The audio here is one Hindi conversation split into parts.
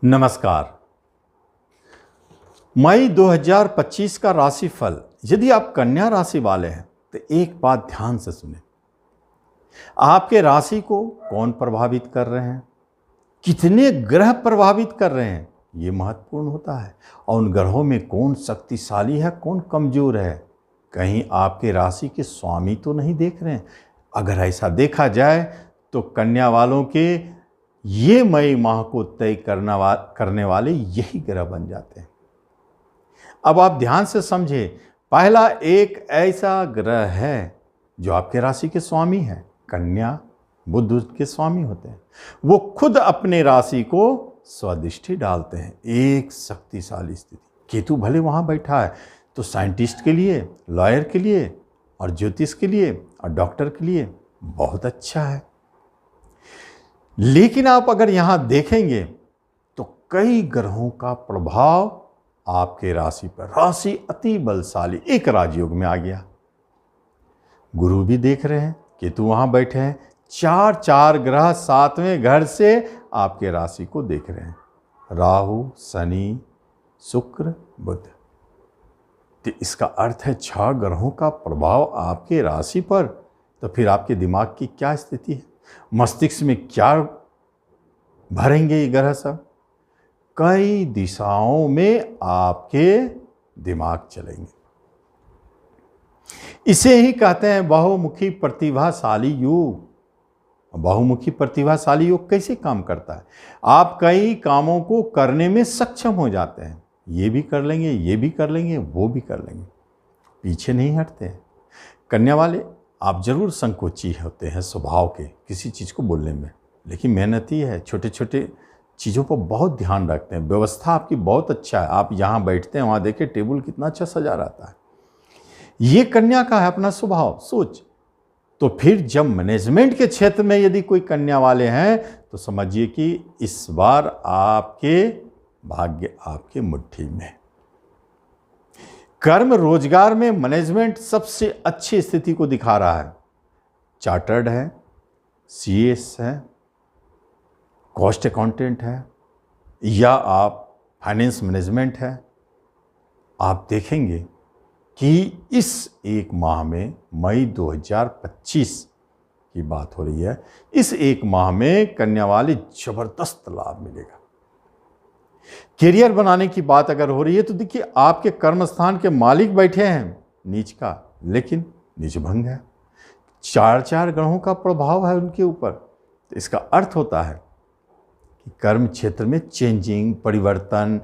नमस्कार। मई 2025 का राशिफल, यदि आप कन्या राशि वाले हैं तो एक बात ध्यान से सुने। आपके राशि को कौन प्रभावित कर रहे हैं, कितने ग्रह प्रभावित कर रहे हैं, ये महत्वपूर्ण होता है। और उन ग्रहों में कौन शक्तिशाली है, कौन कमजोर है। कहीं आपके राशि के स्वामी तो नहीं देख रहे हैं। अगर ऐसा देखा जाए तो कन्या वालों के ये मई माह को तय करने वाले यही ग्रह बन जाते हैं। अब आप ध्यान से समझे, पहला एक ऐसा ग्रह है जो आपके राशि के स्वामी है। कन्या बुध के स्वामी होते हैं। वो खुद अपने राशि को स्वदृष्टि डालते हैं। एक शक्तिशाली स्थिति। केतु भले वहां बैठा है तो साइंटिस्ट के लिए, लॉयर के लिए और ज्योतिष के लिए और डॉक्टर के लिए बहुत अच्छा है। लेकिन आप अगर यहां देखेंगे तो कई ग्रहों का प्रभाव आपके राशि पर। राशि अति बलशाली एक राजयोग में आ गया। गुरु भी देख रहे हैं, केतु वहां बैठे हैं। चार ग्रह 7वें घर से आपके राशि को देख रहे हैं। राहु, शनि, शुक्र, बुध। तो इसका अर्थ है 6 ग्रहों का प्रभाव आपके राशि पर। तो फिर आपके दिमाग की क्या स्थिति है, मस्तिष्क में क्या भरेंगे ये ग्रह सब। कई दिशाओं में आपके दिमाग चलेंगे। इसे ही कहते हैं बहुमुखी प्रतिभाशाली योग। बहुमुखी प्रतिभाशाली योग कैसे काम करता है? आप कई कामों को करने में सक्षम हो जाते हैं। ये भी कर लेंगे, ये भी कर लेंगे, वो भी कर लेंगे, पीछे नहीं हटते हैं। कन्या वाले आप जरूर संकोची होते हैं स्वभाव के किसी चीज़ को बोलने में, लेकिन मेहनती है। छोटे छोटे चीज़ों पर बहुत ध्यान रखते हैं। व्यवस्था आपकी बहुत अच्छा है। आप यहाँ बैठते हैं, वहाँ देखें टेबल कितना अच्छा सजा रहता है। ये कन्या का है अपना स्वभाव, सोच। तो फिर जब मैनेजमेंट के क्षेत्र में यदि कोई कन्या वाले हैं तो समझिए कि इस बार आपके भाग्य आपके मुट्ठी में। कर्म रोजगार में मैनेजमेंट सबसे अच्छी स्थिति को दिखा रहा है। चार्टर्ड है, सीएस है, कॉस्ट अकाउंटेंट है, या आप फाइनेंस मैनेजमेंट है। आप देखेंगे कि इस एक माह में, मई 2025 की बात हो रही है, इस एक माह में कन्या वाले जबरदस्त लाभ मिलेगा। कैरियर बनाने की बात अगर हो रही है तो देखिए आपके कर्म स्थान के मालिक बैठे हैं नीच का, लेकिन नीच भंग है। 4 ग्रहों का प्रभाव है उनके ऊपर। तो इसका अर्थ होता है कि कर्म क्षेत्र में चेंजिंग, परिवर्तन,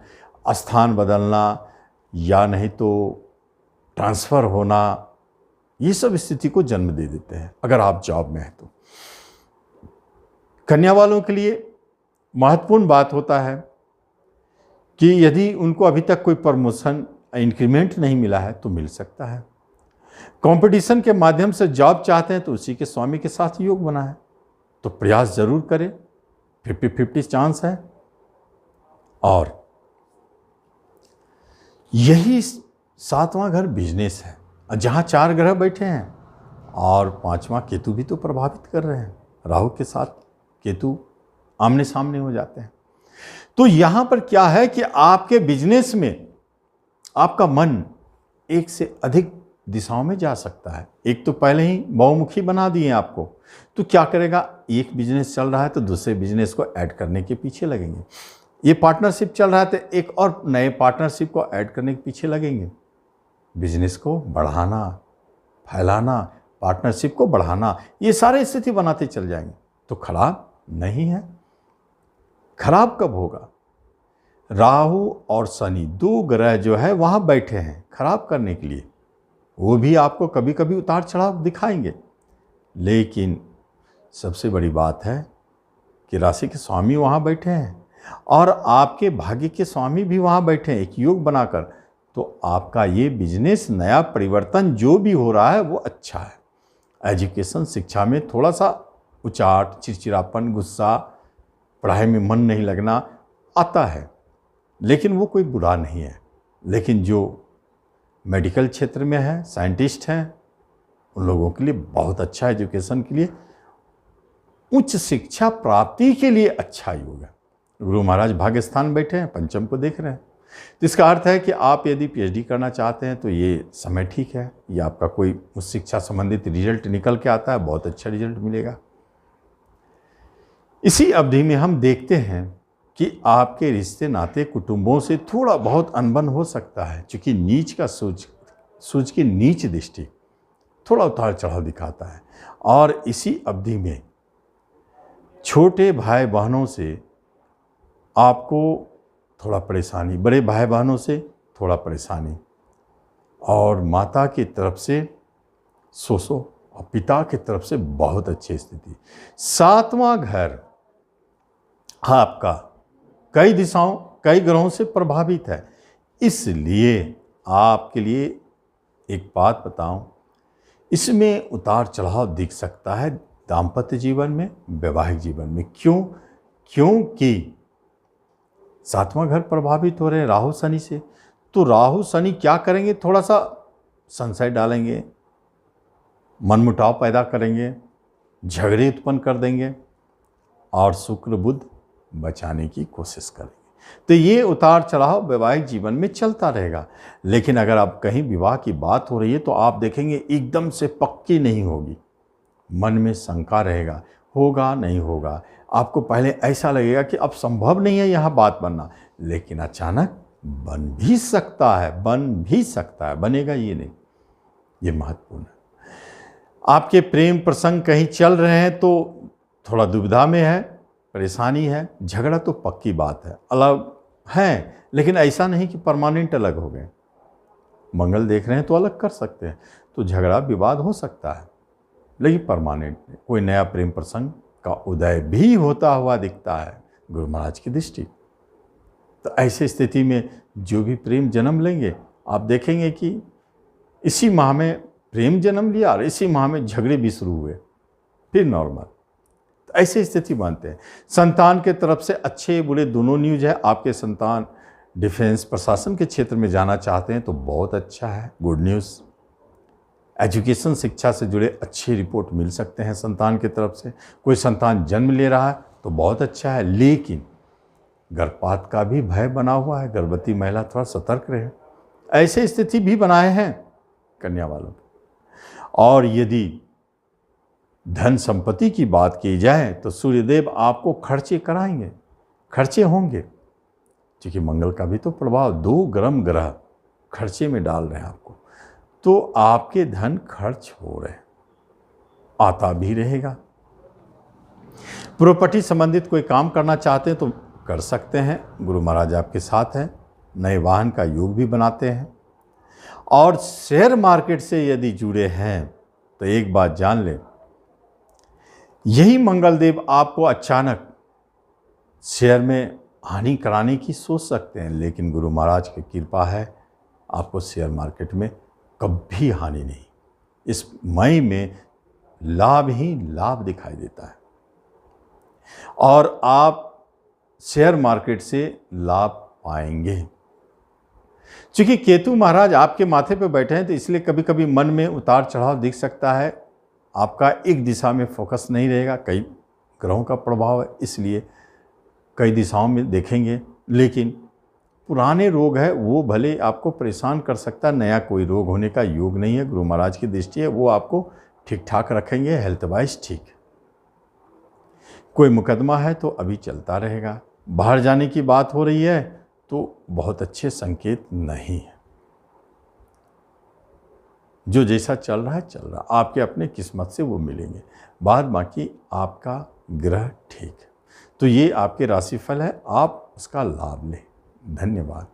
स्थान बदलना या नहीं तो ट्रांसफर होना, ये सब स्थिति को जन्म दे देते हैं अगर आप जॉब में हैं तो। कन्या वालों के लिए महत्वपूर्ण बात होता है कि यदि उनको अभी तक कोई प्रमोशन, इंक्रीमेंट नहीं मिला है तो मिल सकता है। कंपटीशन के माध्यम से जॉब चाहते हैं तो उसी के स्वामी के साथ योग बना है, तो प्रयास जरूर करें। 50-50 चांस है। और यही 7वां घर बिजनेस है, जहां 4 ग्रह बैठे हैं और 5वां केतु भी तो प्रभावित कर रहे हैं। राहु के साथ केतु आमने सामने हो जाते हैं। तो यहां पर क्या है कि आपके बिजनेस में आपका मन एक से अधिक दिशाओं में जा सकता है। एक तो पहले ही बहुमुखी बना दिए आपको, तो क्या करेगा, एक बिजनेस चल रहा है तो दूसरे बिजनेस को ऐड करने के पीछे लगेंगे। ये पार्टनरशिप चल रहा है तो एक और नए पार्टनरशिप को ऐड करने के पीछे लगेंगे। बिजनेस को बढ़ाना, फैलाना, पार्टनरशिप को बढ़ाना, ये सारे स्थिति बनाते चल जाएंगे। तो खराब नहीं है। खराब कब होगा? राहु और शनि 2 ग्रह जो है वहां बैठे हैं खराब करने के लिए। वो भी आपको कभी कभी उतार चढ़ाव दिखाएंगे, लेकिन सबसे बड़ी बात है कि राशि के स्वामी वहां बैठे हैं और आपके भाग्य के स्वामी भी वहां बैठे हैं एक योग बनाकर। तो आपका ये बिजनेस, नया परिवर्तन जो भी हो रहा है वो अच्छा है। एजुकेशन, शिक्षा में थोड़ा सा उचाट, चिड़चिड़ापन, गुस्सा, पढ़ाई में मन नहीं लगना आता है, लेकिन वो कोई बुरा नहीं है। लेकिन जो मेडिकल क्षेत्र में है, साइंटिस्ट हैं, उन लोगों के लिए बहुत अच्छा, एजुकेशन के लिए, उच्च शिक्षा प्राप्ति के लिए अच्छा योग है। गुरु महाराज भाग्य स्थान में बैठे हैं, पंचम को देख रहे हैं। तो इसका अर्थ है कि आप यदि पीएचडी करना चाहते हैं तो ये समय ठीक है, या आपका कोई उस शिक्षा संबंधित रिजल्ट निकल के आता है, बहुत अच्छा रिजल्ट मिलेगा। इसी अवधि में हम देखते हैं कि आपके रिश्ते नाते कुटुंबों से थोड़ा बहुत अनबन हो सकता है, क्योंकि नीच का सूर्य की नीच दृष्टि थोड़ा उतार चढ़ाव दिखाता है। और इसी अवधि में छोटे भाई बहनों से आपको थोड़ा परेशानी, बड़े भाई बहनों से थोड़ा परेशानी, और माता की तरफ से सोसो और पिता की तरफ से बहुत अच्छी स्थिति। 7वां घर आपका कई दिशाओं, कई ग्रहों से प्रभावित है, इसलिए आपके लिए एक बात बताऊं, इसमें उतार चढ़ाव दिख सकता है दाम्पत्य जीवन में, वैवाहिक जीवन में। क्यों? क्योंकि 7वां घर प्रभावित हो रहे हैं राहु शनि से। तो राहु शनि क्या करेंगे? थोड़ा सा संशय डालेंगे, मनमुटाव पैदा करेंगे, झगड़े उत्पन्न कर देंगे, और शुक्र बुध बचाने की कोशिश करेंगे। तो ये उतार चढ़ाव वैवाहिक जीवन में चलता रहेगा। लेकिन अगर आप कहीं विवाह की बात हो रही है तो आप देखेंगे एकदम से पक्की नहीं होगी, मन में शंका रहेगा, होगा नहीं होगा। आपको पहले ऐसा लगेगा कि अब संभव नहीं है यहाँ बात बनना, लेकिन अचानक बन भी सकता है, बनेगा ये नहीं, ये महत्वपूर्ण है। आपके प्रेम प्रसंग कहीं चल रहे हैं तो थोड़ा दुविधा में है, परेशानी है, झगड़ा तो पक्की बात है, अलग हैं, लेकिन ऐसा नहीं कि परमानेंट अलग हो गए। मंगल देख रहे हैं तो अलग कर सकते हैं, तो झगड़ा विवाद हो सकता है, लेकिन परमानेंट नहीं। कोई नया प्रेम प्रसंग का उदय भी होता हुआ दिखता है गुरु महाराज की दृष्टि। तो ऐसी स्थिति में जो भी प्रेम जन्म लेंगे, आप देखेंगे कि इसी माह में प्रेम जन्म लिया और इसी माह में झगड़े भी शुरू हुए, फिर नॉर्मल। तो ऐसी स्थिति मानते हैं। संतान के तरफ से अच्छे बुरे दोनों न्यूज है। आपके संतान डिफेंस प्रशासन के क्षेत्र में जाना चाहते हैं तो बहुत अच्छा है, गुड न्यूज़। एजुकेशन शिक्षा से जुड़े अच्छे रिपोर्ट मिल सकते हैं संतान की तरफ से। कोई संतान जन्म ले रहा है तो बहुत अच्छा है, लेकिन गर्भपात का भी भय बना हुआ है, गर्भवती महिला थोड़ा सतर्क रहे। ऐसे स्थिति भी बनाए हैं कन्या वालों को। और यदि धन संपत्ति की बात की जाए तो सूर्यदेव आपको खर्चे कराएंगे, खर्चे होंगे, क्योंकि मंगल का भी तो प्रभाव, 2 गर्म ग्रह खर्चे में डाल रहे हैं आपको, तो आपके धन खर्च हो रहे हैं, आता भी रहेगा। प्रॉपर्टी संबंधित कोई काम करना चाहते हैं तो कर सकते हैं, गुरु महाराज आपके साथ हैं। नए वाहन का योग भी बनाते हैं। और शेयर मार्केट से यदि जुड़े हैं तो एक बात जान लें, यही मंगलदेव आपको अचानक शेयर में हानि कराने की सोच सकते हैं, लेकिन गुरु महाराज की कृपा है, आपको शेयर मार्केट में कभी हानि नहीं। इस मई में लाभ ही लाभ दिखाई देता है, और आप शेयर मार्केट से लाभ पाएंगे। क्योंकि केतु महाराज आपके माथे पे बैठे हैं, तो इसलिए कभी कभी मन में उतार चढ़ाव दिख सकता है। आपका एक दिशा में फोकस नहीं रहेगा, कई ग्रहों का प्रभाव है, इसलिए कई दिशाओं में देखेंगे। लेकिन पुराने रोग है वो भले आपको परेशान कर सकता है, नया कोई रोग होने का योग नहीं है, गुरु महाराज की दृष्टि है, वो आपको ठीक ठाक रखेंगे, हेल्थ वाइज ठीक है। कोई मुकदमा है तो अभी चलता रहेगा। बाहर जाने की बात हो रही है तो बहुत अच्छे संकेत नहीं है। जो जैसा चल रहा है चल रहा, आपके अपने किस्मत से वो मिलेंगे, बाद बाकी आपका ग्रह ठीक है। तो ये आपके राशिफल है, आप उसका लाभ लें। धन्यवाद।